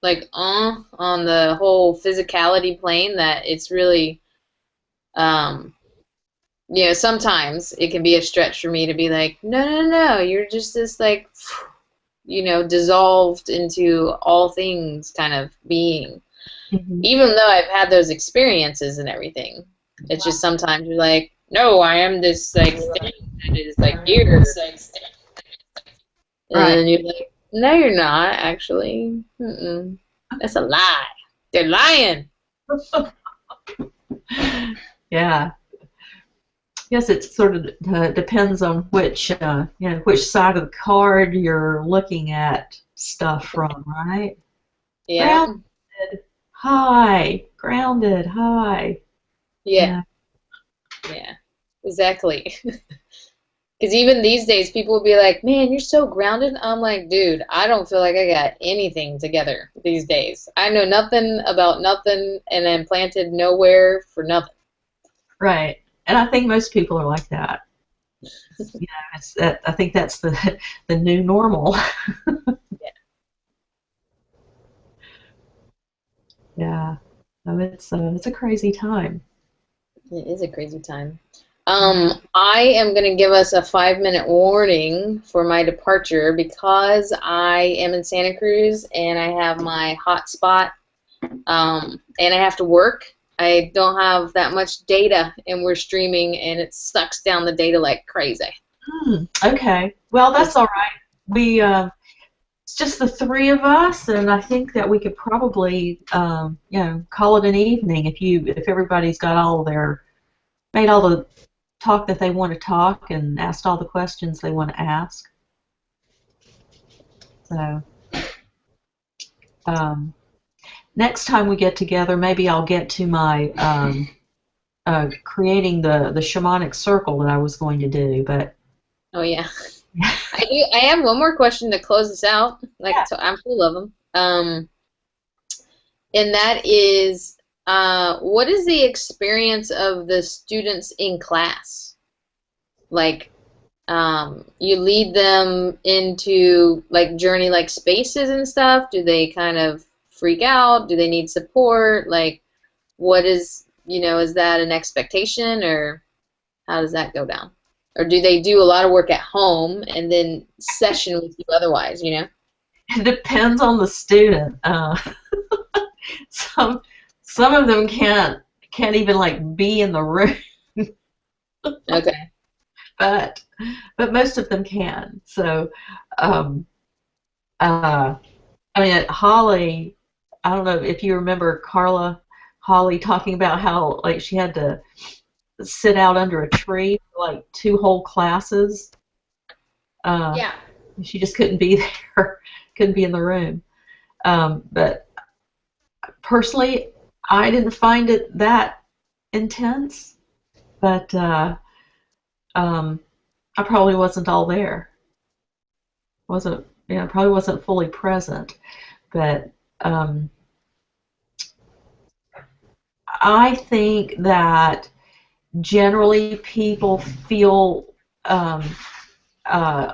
the whole physicality plane that it's really you know, sometimes it can be a stretch for me to be like, no, no, no, you're just this like, you know, dissolved into all things kind of being. Mm-hmm. Even though I've had those experiences and everything, it's just sometimes you're like, no, I am this like thing that is like here. And Right. then you're like, no, you're not actually. Mm-mm. That's a lie. They're lying. Yeah. Yes, it sort of depends on which which side of the card you're looking at stuff from, right? Yeah. Grounded, high. Grounded, high. Yeah. Yeah. Exactly. Because even these days, people will be like, man, you're so grounded. I'm like, dude, I don't feel like I got anything together these days. I know nothing about nothing, and I'm planted nowhere for nothing. Right. And I think most people are like that. You know, I think that's the new normal. Yeah. Yeah. So it's a crazy time. It is a crazy time. I am going to give us a 5-minute warning for my departure because I am in Santa Cruz and I have my hotspot and I have to work. I don't have that much data and we're streaming and it sucks down the data like crazy. Okay. Well, that's all right. We it's just the three of us, and I think that we could probably call it an evening if everybody's got made all the talk that they want to talk and asked all the questions they want to ask. So next time we get together, maybe I'll get to my creating the shamanic circle that I was going to do. But oh yeah, I have one more question to close this out. I'm full of them. And that is, what is the experience of the students in class? Like, you lead them into like journey like spaces and stuff. Do they kind of freak out? Do they need support? Like, what is, is that an expectation or how does that go down? Or do they do a lot of work at home and then session with you otherwise, It depends on the student. Some of them can't even like be in the room. Okay. But most of them can. So I mean, Holly, I don't know if you remember Holly talking about how like she had to sit out under a tree for like 2 whole classes. Yeah. She just couldn't be there, couldn't be in the room. But personally, I didn't find it that intense. But I probably wasn't all there. Probably wasn't fully present. But I think that generally people feel a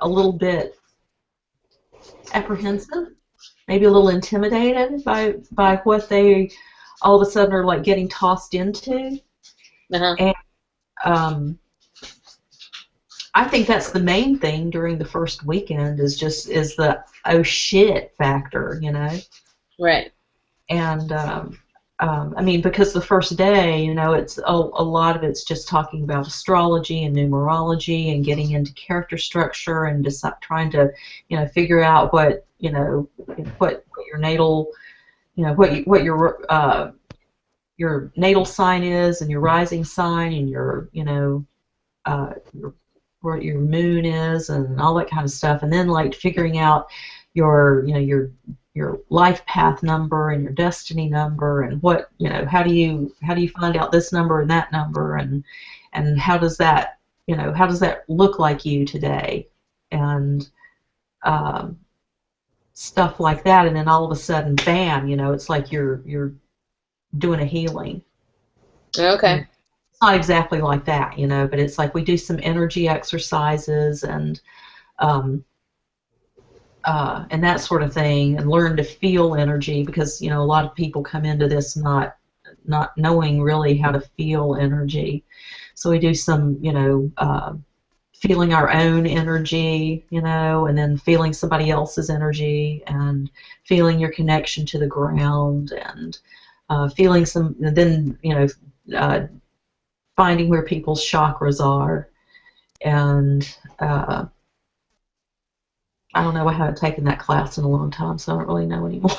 little bit apprehensive, maybe a little intimidated by what they all of a sudden are like getting tossed into. Uh-huh. And I think that's the main thing during the first weekend is the oh shit factor, Right. And I mean, because the first day, it's a lot of it's just talking about astrology and numerology and getting into character structure and just trying to, figure out what, what your natal, what your natal sign is, and your rising sign, and where your moon is, and all that kind of stuff, and then like figuring out your life path number and your destiny number, and how do you find out this number and that number, and how does that look like you today, and stuff like that, and then all of a sudden, bam, it's like you're doing a healing. Okay. It's not exactly like that, but it's like we do some energy exercises and that sort of thing, and learn to feel energy, because a lot of people come into this not knowing really how to feel energy. So we do some feeling our own energy, and then feeling somebody else's energy, and feeling your connection to the ground, and feeling finding where people's chakras are, and I don't know. I haven't taken that class in a long time, so I don't really know anymore.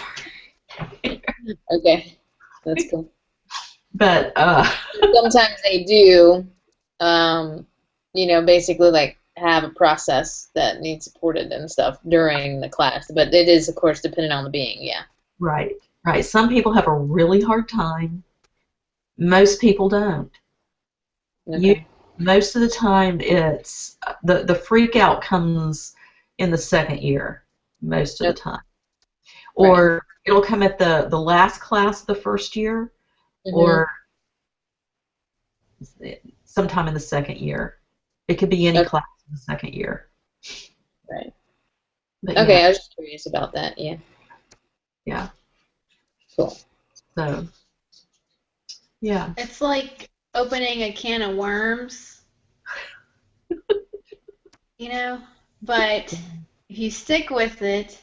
Okay, that's cool. But sometimes they do, basically like have a process that needs supported and stuff during the class. But it is, of course, dependent on the being. Yeah. Right. Some people have a really hard time. Most people don't. Okay. Most of the time, it's the freak out comes in the second year, most of the time, or it'll come at the last class of the first year, or sometime in the second year. It could be any class in the second year. Right. But okay, I was just curious about that. Yeah. Yeah. Cool. So. Yeah. It's like opening a can of worms. But if you stick with it,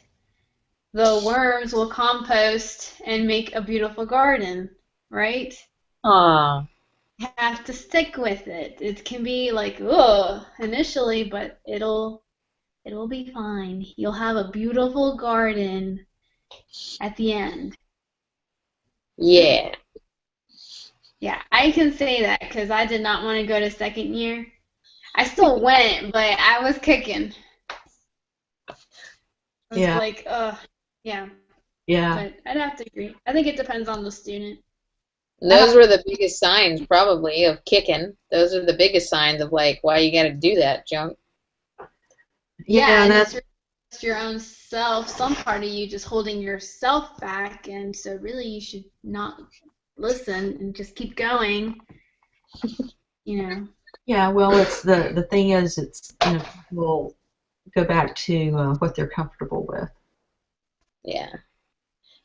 the worms will compost and make a beautiful garden, right? Aww. You have to stick with it. It can be like, ugh, initially, but it'll be fine. You'll have a beautiful garden at the end. Yeah. Yeah, I can say that because I did not want to go to second year. I still went, but I was kicking. I was like, yeah. Yeah. But I'd have to agree. I think it depends on the student. Those were the biggest signs, probably, of kicking. Those are the biggest signs of, like, why you got to do that junk. Yeah, and that's your own self, some part of you just holding yourself back, and so really you should not listen and just keep going, Yeah, well, it's the thing is, it's, people go back to what they're comfortable with. Yeah.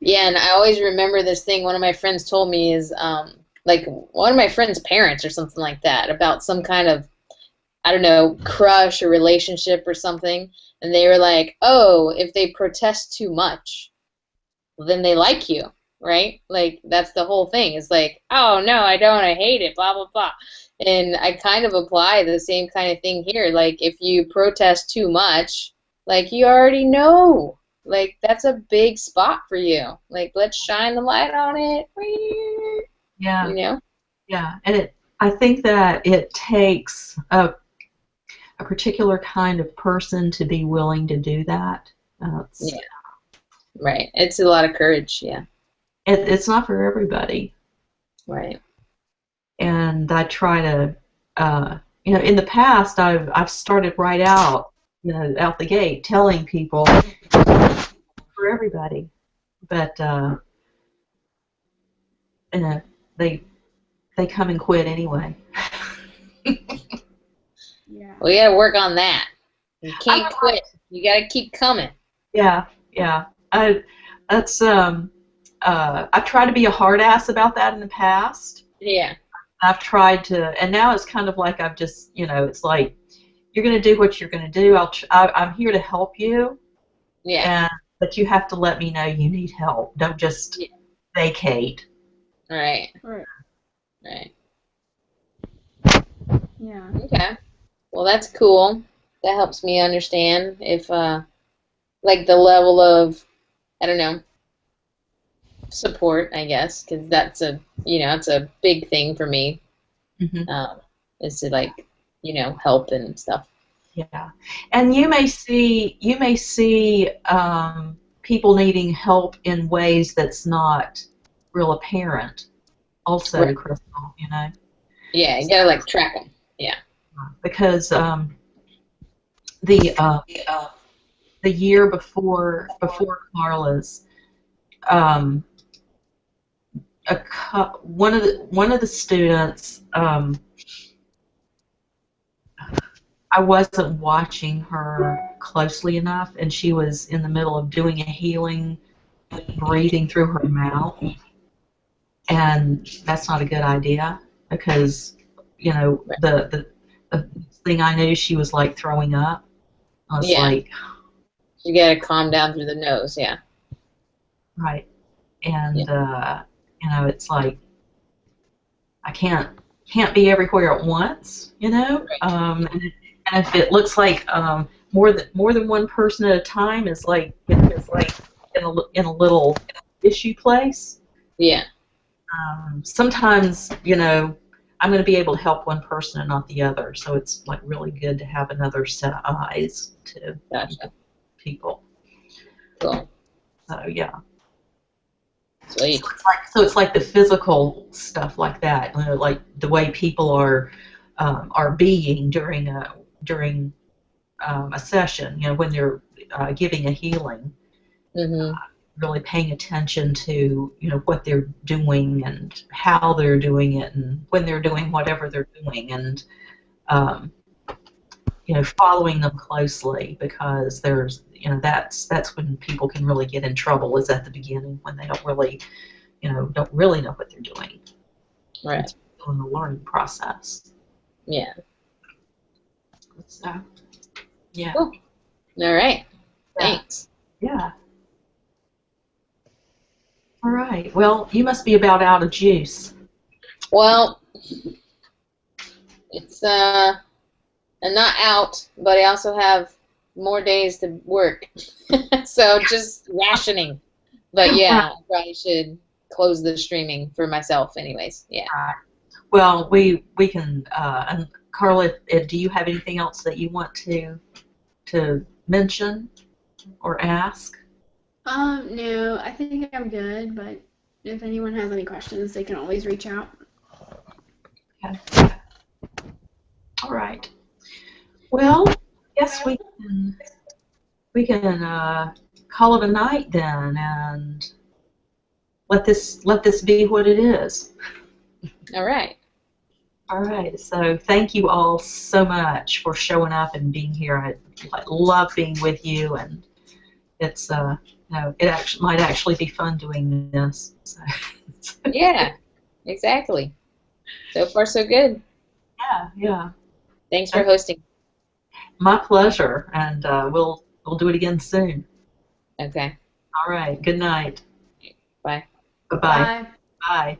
Yeah, and I always remember this thing one of my friends told me is, like, one of my friend's parents or something like that, about some kind of, I don't know, crush or relationship or something, and they were like, oh, if they protest too much, well, then they like you, right? Like, that's the whole thing. It's like, oh, no, I don't, I hate it, blah, blah, blah. And I kind of apply the same kind of thing here. Like, if you protest too much, like, you already know. Like, that's a big spot for you. Like, let's shine the light on it. Yeah. Yeah, and I think that it takes a particular kind of person to be willing to do that. Yeah. Right. It's a lot of courage, yeah. It's not for everybody. Right. And I try to, in the past, I've started right out, out the gate, telling people for everybody, but they come and quit anyway. Yeah. We got to work on that. You can't quit. You got to keep coming. Yeah. I've tried to be a hard ass about that in the past. Yeah. I've tried to, and now it's kind of like I've just, it's like, you're going to do what you're going to do. I'm here to help you. Yeah. But you have to let me know you need help. Don't just vacate. Right. Yeah. Okay. Well, that's cool. That helps me understand if like the level of, I don't know, support, I guess, because that's a, it's a big thing for me, Hmm. is to like, help and stuff. Yeah, and you may see people needing help in ways that's not real apparent. Also, Right. Crystal, you know, Yeah, you gotta like track them. Yeah. because the uh, the year before Carla's, um, one of the students, I wasn't watching her closely enough, and she was in the middle of doing a healing, breathing through her mouth, and that's not a good idea because, Right. the thing I knew, she was like throwing up. I was Yeah. like, You gotta calm down through the nose. Yeah. right, Yeah. and it's like I can't be everywhere at once, and if it looks like more than one person at a time is like in a little issue place. Yeah. Sometimes, I'm going to be able to help one person and not the other, so it's like really good to have another set of eyes to Gotcha. people. Cool. So yeah. Sweet. So it's like the physical stuff like that, like the way people are being during a session, when they're giving a healing, Mhm. really paying attention to what they're doing and how they're doing it and when they're doing whatever they're doing, and um, following them closely, because that's when people can really get in trouble, is at the beginning, when they don't really know what they're doing. Right. It's still in the learning process. Yeah. So yeah. Cool. All right. Yeah. Thanks. Yeah. All right. Well, you must be about out of juice. Well, it's I'm not out, but I also have more days to work. So just rationing. But Right. yeah, I probably should close the streaming for myself anyways. Yeah. Right. Well, we can. And Carla, do you have anything else that you want to mention or ask? No, I think I'm good, but if anyone has any questions, they can always reach out. Okay. All right. Well, I guess we can call it a night then, and let this be what it is. All right. All right. So thank you all so much for showing up and being here. I love being with you, and it's it might actually be fun doing this. So, Yeah, exactly. So far, so good. yeah, yeah. Thanks for Okay. hosting. My pleasure, and we'll do it again soon. Okay. All right. Good night. Bye. Bye bye. Bye. Bye.